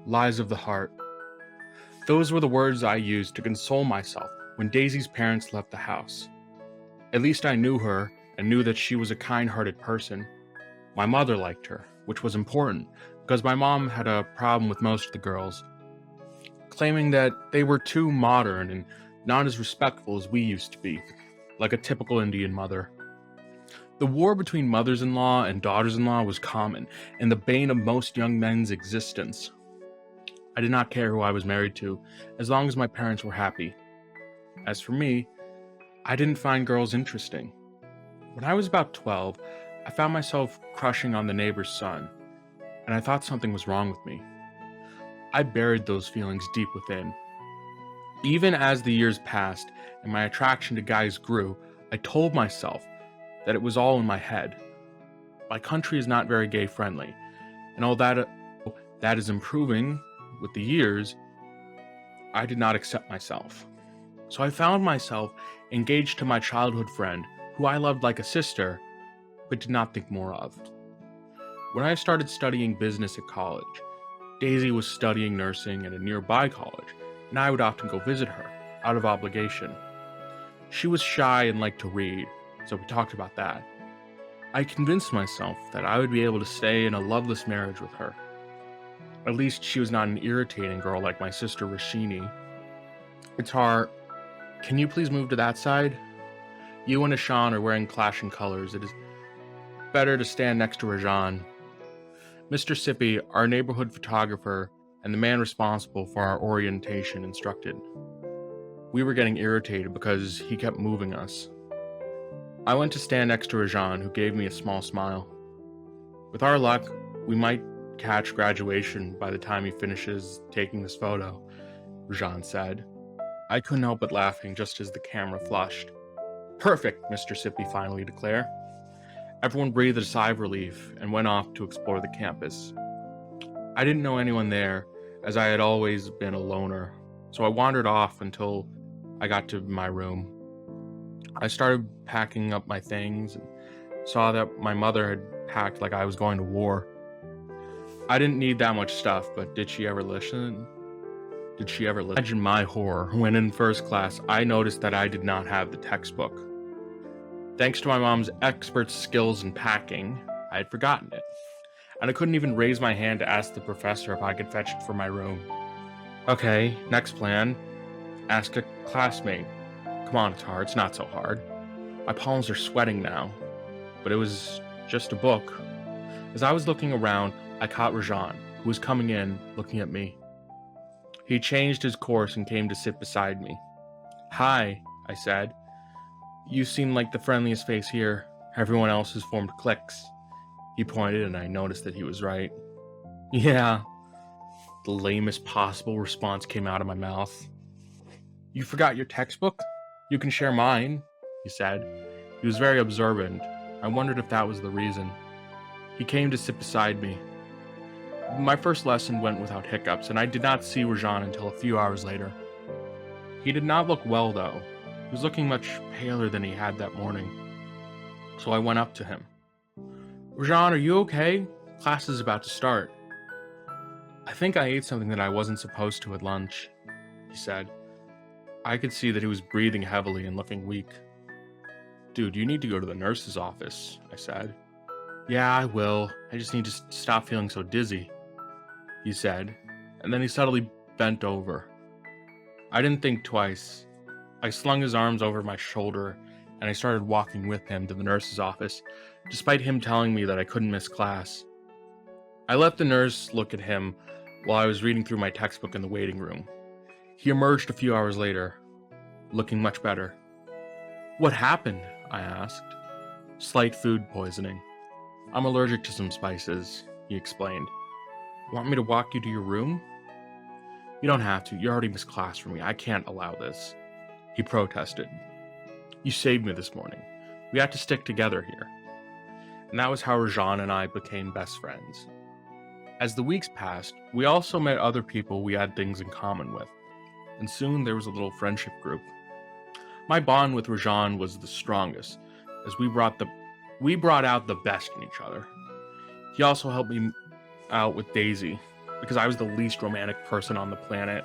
Lies of the heart. Those were the words I used to console myself when Daisy's parents left the house. At least I knew her and knew that she was a kind-hearted person. My mother liked her, which was important because my mom had a problem with most of the girls, claiming that they were too modern and not as respectful as we used to be, like a typical Indian mother. The war between mothers-in-law and daughters-in-law was common and the bane of most young men's existence. I did not care who I was married to, as long as my parents were happy. As for me, I didn't find girls interesting. When I was about 12, I found myself crushing on the neighbor's son, and I thought something was wrong with me. I buried those feelings deep within. Even as the years passed and my attraction to guys grew, I told myself that it was all in my head. My country is not very gay friendly, and although that is improving with the years, I did not accept myself. So I found myself engaged to my childhood friend, who I loved like a sister, but did not think more of. When I started studying business at college, Daisy was studying nursing at a nearby college, and I would often go visit her, out of obligation. She was shy and liked to read, so we talked about that. I convinced myself that I would be able to stay in a loveless marriage with her. At least she was not an irritating girl like my sister Rashini. Ittar, can you please move to that side? You and Ishan are wearing clashing colors. It is better to stand next to Rajan. Mr. Sippy, our neighborhood photographer, and the man responsible for our orientation instructed. We were getting irritated because he kept moving us. I went to stand next to Rajan, who gave me a small smile. With our luck, we might catch graduation by the time he finishes taking this photo, Rajan said. I couldn't help but laughing just as the camera flushed. Perfect, Mr. Sippy finally declared. Everyone breathed a sigh of relief and went off to explore the campus. I didn't know anyone there, as I had always been a loner, so I wandered off until I got to my room. I started packing up my things and saw that my mother had packed like I was going to war. I didn't need that much stuff, but did she ever listen? Imagine my horror when in first class I noticed that I did not have the textbook. Thanks to my mom's expert skills in packing, I had forgotten it, and I couldn't even raise my hand to ask the professor if I could fetch it from my room. Okay, next plan. Ask a classmate. Come on, Ittar, it's not so hard. My palms are sweating now, but it was just a book. As I was looking around, I caught Rajan, who was coming in, looking at me. He changed his course and came to sit beside me. Hi, I said. You seem like the friendliest face here. Everyone else has formed cliques. He pointed and I noticed that he was right. Yeah. The lamest possible response came out of my mouth. You forgot your textbook? You can share mine, he said. He was very observant. I wondered if that was the reason. He came to sit beside me. My first lesson went without hiccups, and I did not see Rajan until a few hours later. He did not look well, though. He was looking much paler than he had that morning. So I went up to him. Rajan, are you okay? Class is about to start. I think I ate something that I wasn't supposed to at lunch, he said. I could see that he was breathing heavily and looking weak. Dude, you need to go to the nurse's office, I said. Yeah, I will. I just need to stop feeling so dizzy, he said, and then he suddenly bent over. I didn't think twice. I slung his arms over my shoulder, and I started walking with him to the nurse's office, despite him telling me that I couldn't miss class. I let the nurse look at him while I was reading through my textbook in the waiting room. He emerged a few hours later, looking much better. What happened? I asked. Slight food poisoning. I'm allergic to some spices, he explained. Want me to walk you to your room? You don't have to. You already missed class for me. I can't allow this, he protested. You saved me this morning. We had to stick together here. And that was how Rajan and I became best friends. As the weeks passed, we also met other people we had things in common with, and soon there was a little friendship group. My bond with Rajan was the strongest, as we brought out the best in each other. He also helped me out with Daisy. because I was the least romantic person on the planet.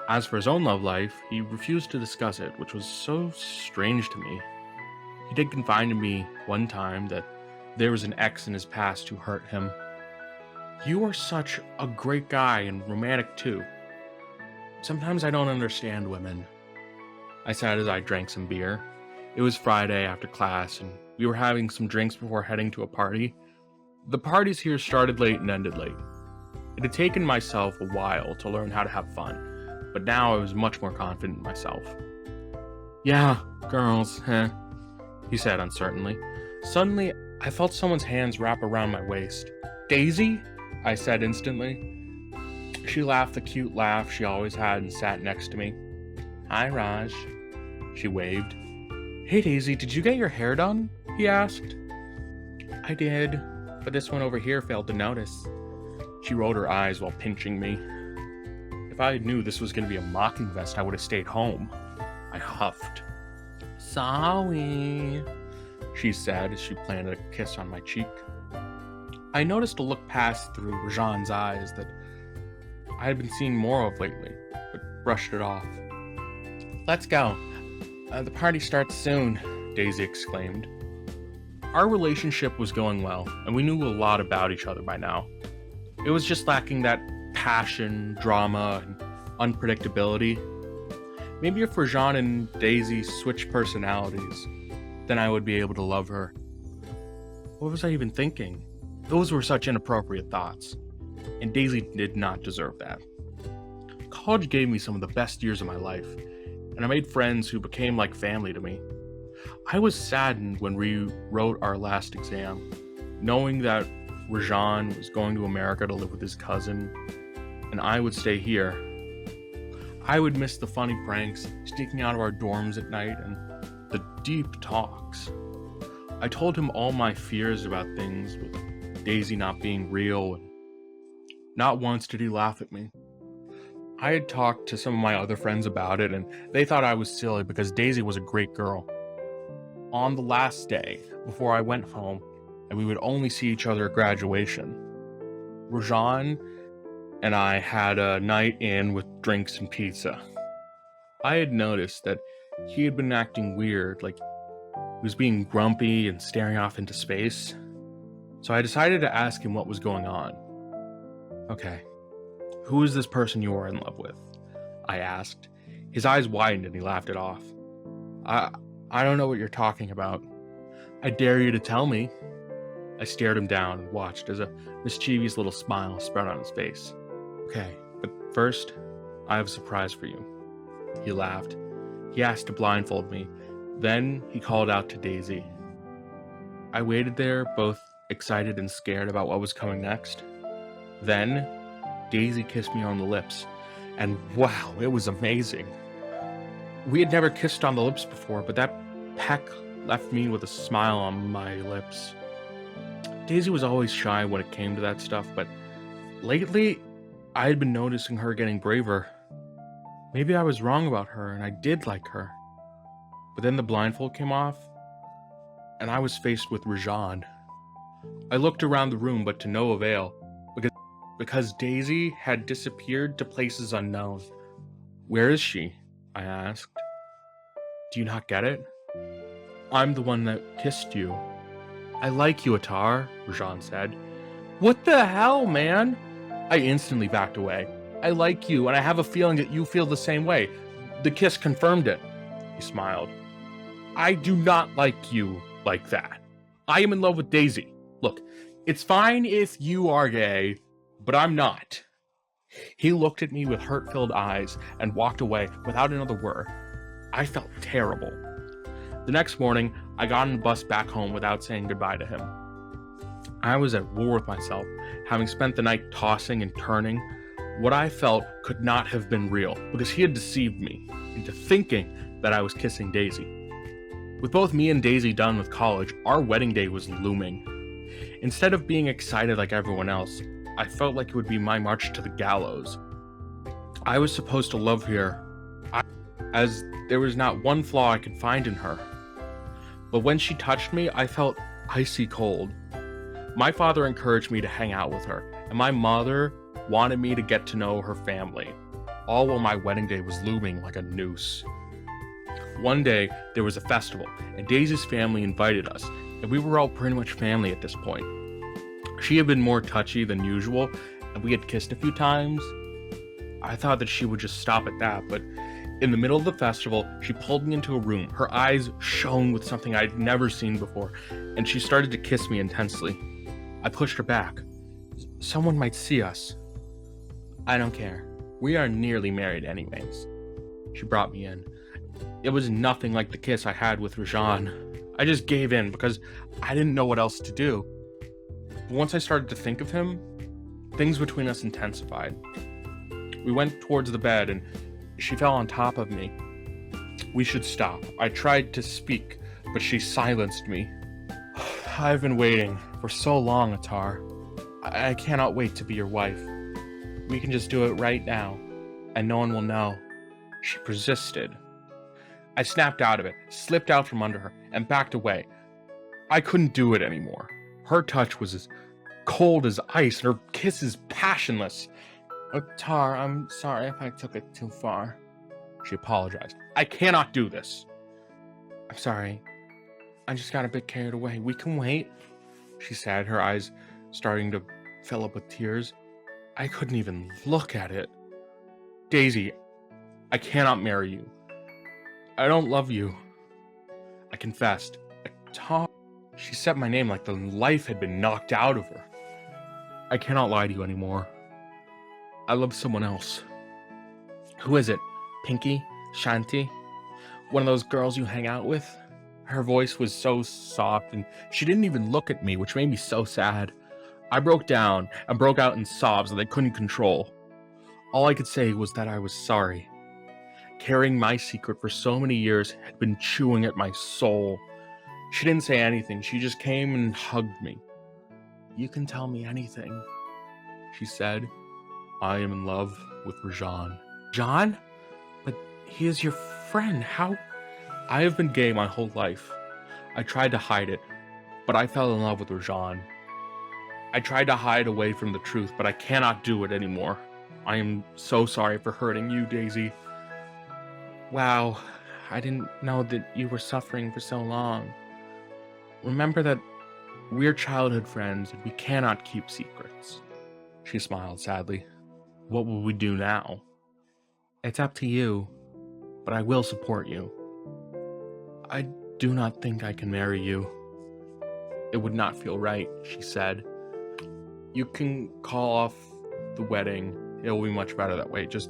As for his own love life, he refused to discuss it, which was so strange to me. He did confide to me one time that there was an ex in his past who hurt him. "You are such a great guy and romantic too. Sometimes I don't understand women," I said as I drank some beer. It was Friday after class, and we were having some drinks before heading to a party. The parties here started late and ended late. It had taken myself a while to learn how to have fun, but now I was much more confident in myself. "Yeah, girls, he said uncertainly. Suddenly, I felt someone's hands wrap around my waist. "Daisy?" I said instantly. She laughed the cute laugh she always had and sat next to me. "Hi, Raj." She waved. "Hey, Daisy, did you get your hair done?" he asked. "I did, but this one over here failed to notice." She rolled her eyes while pinching me. If I knew this was going to be a mocking vest, I would have stayed home. I huffed. "Sorry," she said as she planted a kiss on my cheek. I noticed a look pass through Rajan's eyes that I had been seeing more of lately, but brushed it off. "Let's go. The party starts soon," Daisy exclaimed. Our relationship was going well, and we knew a lot about each other by now. It was just lacking that passion, drama, and unpredictability. Maybe if Rajan and Daisy switched personalities, then I would be able to love her. What was I even thinking? Those were such inappropriate thoughts, and Daisy did not deserve that. College gave me some of the best years of my life, and I made friends who became like family to me. I was saddened when we wrote our last exam, knowing that Rajan was going to America to live with his cousin, and I would stay here. I would miss the funny pranks, sneaking out of our dorms at night, and the deep talks. I told him all my fears about things, with Daisy not being real, and not once did he laugh at me. I had talked to some of my other friends about it, and they thought I was silly because Daisy was a great girl. On the last day, before I went home, and we would only see each other at graduation, Rajan and I had a night in with drinks and pizza. I had noticed that he had been acting weird, like he was being grumpy and staring off into space. So I decided to ask him what was going on. "Okay, who is this person you are in love with?" I asked. His eyes widened and he laughed it off. I don't know what you're talking about." "I dare you to tell me." I stared him down and watched as a mischievous little smile spread on his face. "Okay, but first, I have a surprise for you." He laughed. He asked to blindfold me. Then he called out to Daisy. I waited there, both excited and scared about what was coming next. Then, Daisy kissed me on the lips, and wow, it was amazing. We had never kissed on the lips before, but that peck left me with a smile on my lips. Daisy was always shy when it came to that stuff, but lately, I had been noticing her getting braver. Maybe I was wrong about her, and I did like her. But then the blindfold came off, and I was faced with Rajan. I looked around the room, but to no avail, because Daisy had disappeared to places unknown. "Where is she?" I asked. "Do you not get it? I'm the one that kissed you." "I like you, Ittar," Rajan said. "What the hell, man?" I instantly backed away. "I like you, and I have a feeling that you feel the same way. The kiss confirmed it." He smiled. "I do not like you like that. I am in love with Daisy. Look, it's fine if you are gay, but I'm not." He looked at me with hurt-filled eyes and walked away without another word. I felt terrible. The next morning, I got on the bus back home without saying goodbye to him. I was at war with myself, having spent the night tossing and turning. What I felt could not have been real, because he had deceived me into thinking that I was kissing Daisy. With both me and Daisy done with college, our wedding day was looming. Instead of being excited like everyone else, I felt like it would be my march to the gallows. I was supposed to love her, as there was not one flaw I could find in her. But when she touched me, I felt icy cold. My father encouraged me to hang out with her, and my mother wanted me to get to know her family, all while my wedding day was looming like a noose. One day, there was a festival, and Daisy's family invited us, and we were all pretty much family at this point. She had been more touchy than usual, and we had kissed a few times. I thought that she would just stop at that, but in the middle of the festival, she pulled me into a room. Her eyes shone with something I'd never seen before, and she started to kiss me intensely. I pushed her back. Someone might see us. I don't care. We are nearly married anyways. She brought me in. It was nothing like the kiss I had with Rajan. I just gave in because I didn't know what else to do. But once I started to think of him, things between us intensified. We went towards the bed and she fell on top of me. We should stop. I tried to speak, but she silenced me. I've been waiting for so long, Ittar. I cannot wait to be your wife. We can just do it right now, and no one will know. She persisted. I snapped out of it, slipped out from under her, and backed away. I couldn't do it anymore. Her touch was as cold as ice, and her kisses passionless. Ittar, I'm sorry if I took it too far. She apologized. I cannot do this. I'm sorry. I just got a bit carried away. We can wait, she said, her eyes starting to fill up with tears. I couldn't even look at it. Daisy, I cannot marry you. I don't love you. I confessed. Ittar. She said my name like the life had been knocked out of her. I cannot lie to you anymore. I love someone else. Who is it? Pinky? Shanti? One of those girls you hang out with? Her voice was so soft, and she didn't even look at me, which made me so sad. I broke down and broke out in sobs that I couldn't control. All I could say was that I was sorry. Carrying my secret for so many years had been chewing at my soul. She didn't say anything. She just came and hugged me. You can tell me anything, she said. I am in love with Rajan. John? But he is your friend. How? I have been gay my whole life. I tried to hide it, but I fell in love with Rajan. I tried to hide away from the truth, but I cannot do it anymore. I am so sorry for hurting you, Daisy. Wow, I didn't know that you were suffering for so long. Remember that we're childhood friends and we cannot keep secrets. She smiled sadly. What will we do now? It's up to you, but I will support you. I do not think I can marry you. It would not feel right, she said. You can call off the wedding. It will be much better that way. Just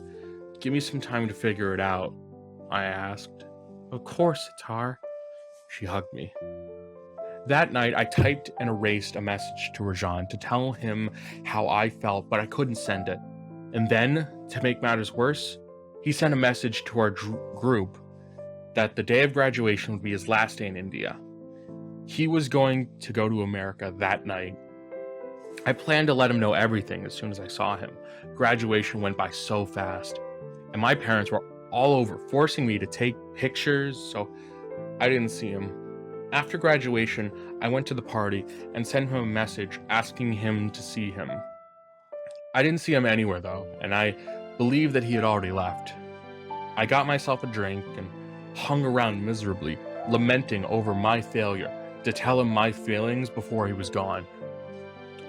give me some time to figure it out, I asked. Of course, Ittar. She hugged me. That night, I typed and erased a message to Rajan to tell him how I felt, but I couldn't send it. And then, to make matters worse, he sent a message to our group that the day of graduation would be his last day in India. He was going to go to America that night. I planned to let him know everything as soon as I saw him. Graduation went by so fast, and my parents were all over, forcing me to take pictures, so I didn't see him. After graduation, I went to the party and sent him a message asking him to see him. I didn't see him anywhere though, and I believed that he had already left. I got myself a drink and hung around miserably, lamenting over my failure to tell him my feelings before he was gone.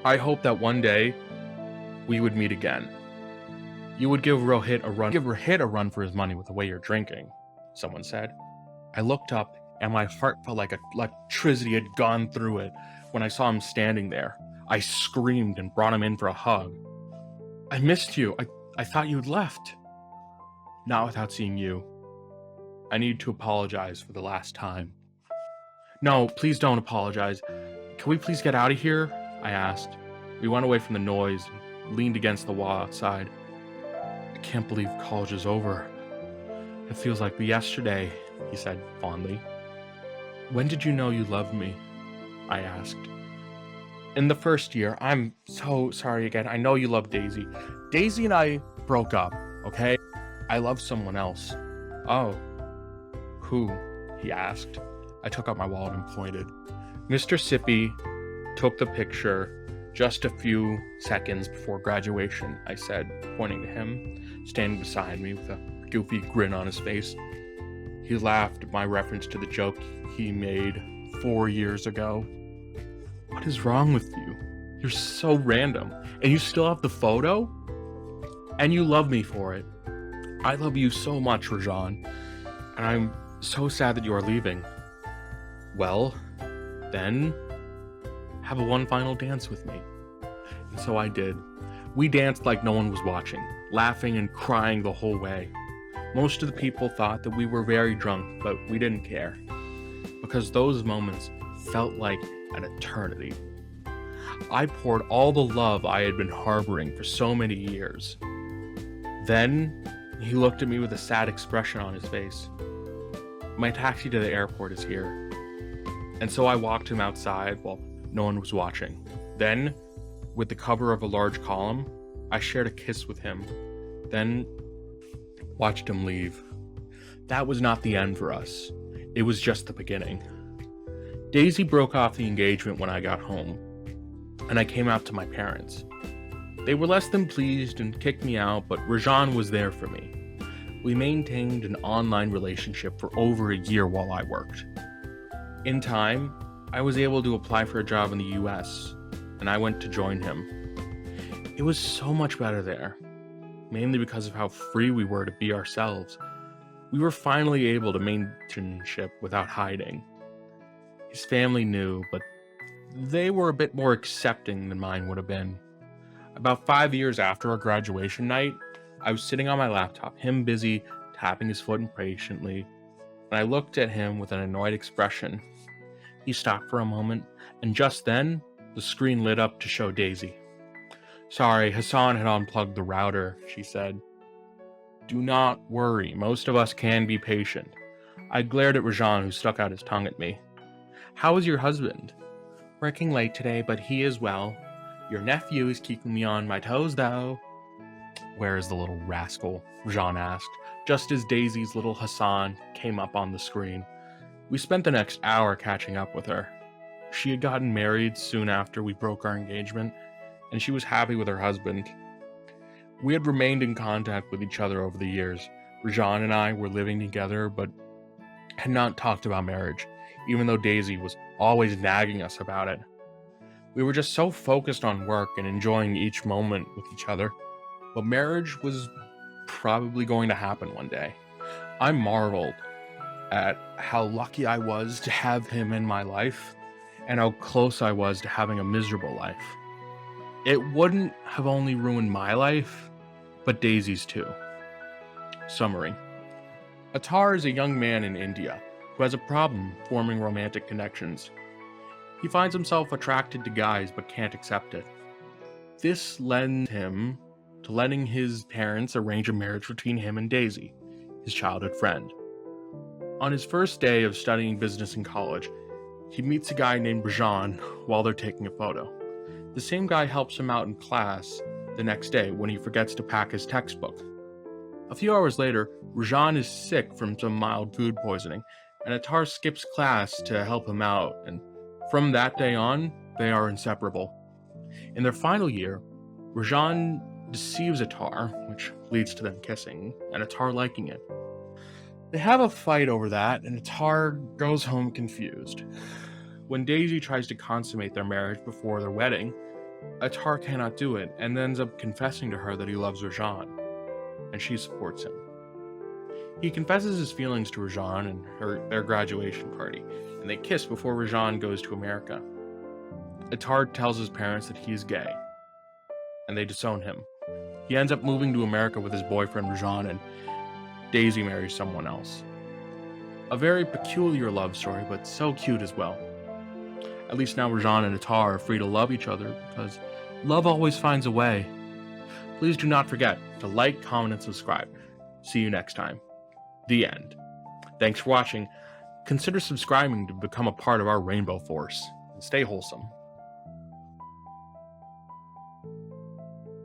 I hoped that one day we would meet again. You would give Rohit a run for his money with the way you're drinking, someone said. I looked up and my heart felt like electricity had gone through it when I saw him standing there. I screamed and brought him in for a hug. I missed you. I thought you'd left. Not without seeing you. I need to apologize for the last time. No, please don't apologize. Can we please get out of here? I asked. We went away from the noise and leaned against the wall outside. I can't believe college is over. It feels like yesterday, he said fondly. When did you know you loved me? I asked. In the first year. I'm so sorry again. I know you love Daisy. Daisy and I broke up, okay? I love someone else. Oh. Who? He asked. I took out my wallet and pointed. Mr. Sippy took the picture Just a few seconds before graduation, I said, pointing to him, standing beside me with a goofy grin on his face. He laughed at my reference to the joke he made 4 years ago. What is wrong with you? You're so random. And you still have the photo? And you love me for it. I love you so much, Rajan. And I'm so sad that you are leaving. Well, then, have one final dance with me. And so I did. We danced like no one was watching, laughing and crying the whole way. Most of the people thought that we were very drunk, but we didn't care, because those moments felt like an eternity. I poured all the love I had been harboring for so many years. Then, he looked at me with a sad expression on his face. My taxi to the airport is here. And so I walked him outside while no one was watching. Then, with the cover of a large column, I shared a kiss with him, then watched him leave. That was not the end for us. It was just the beginning. Daisy broke off the engagement when I got home, and I came out to my parents. They were less than pleased and kicked me out, but Rajan was there for me. We maintained an online relationship for over a year while I worked. In time, I was able to apply for a job in the US, and I went to join him. It was so much better there, mainly because of how free we were to be ourselves. We were finally able to maintain ship without hiding. His family knew, but they were a bit more accepting than mine would have been. About 5 years after our graduation night, I was sitting on my laptop, him busy tapping his foot impatiently, and I looked at him with an annoyed expression. He stopped for a moment, and just then, the screen lit up to show Daisy. Sorry, Hassan had unplugged the router, she said. Do not worry, most of us can be patient. I glared at Rajan, who stuck out his tongue at me. How is your husband? Working late today, but he is well. Your nephew is keeping me on my toes, though. Where is the little rascal? Rajan asked, just as Daisy's little Hassan came up on the screen. We spent the next hour catching up with her. She had gotten married soon after we broke our engagement, and she was happy with her husband. We had remained in contact with each other over the years. Rajan and I were living together, but had not talked about marriage, even though Daisy was always nagging us about it. We were just so focused on work and enjoying each moment with each other. But marriage was probably going to happen one day. I marveled at how lucky I was to have him in my life, and how close I was to having a miserable life. It wouldn't have only ruined my life, but Daisy's too. Summary. Ittar is a young man in India who has a problem forming romantic connections. He finds himself attracted to guys but can't accept it. This lends him to letting his parents arrange a marriage between him and Daisy, his childhood friend. On his first day of studying business in college, he meets a guy named Rajan while they're taking a photo. The same guy helps him out in class the next day when he forgets to pack his textbook. A few hours later, Rajan is sick from some mild food poisoning, and Ittar skips class to help him out, and from that day on, they are inseparable. In their final year, Rajan deceives Ittar, which leads to them kissing, and Ittar liking it. They have a fight over that, and Ittar goes home confused. When Daisy tries to consummate their marriage before their wedding, Ittar cannot do it, and ends up confessing to her that he loves Rajan, and she supports him. He confesses his feelings to Rajan and their graduation party, and they kiss before Rajan goes to America. Ittar tells his parents that he is gay, and they disown him. He ends up moving to America with his boyfriend Rajan, and Daisy marries someone else. A very peculiar love story, but so cute as well. At least now Rajan and Ittar are free to love each other, because love always finds a way. Please do not forget to like, comment, and subscribe. See you next time. The end. Thanks for watching. Consider subscribing to become a part of our Rainbow Force. And stay wholesome.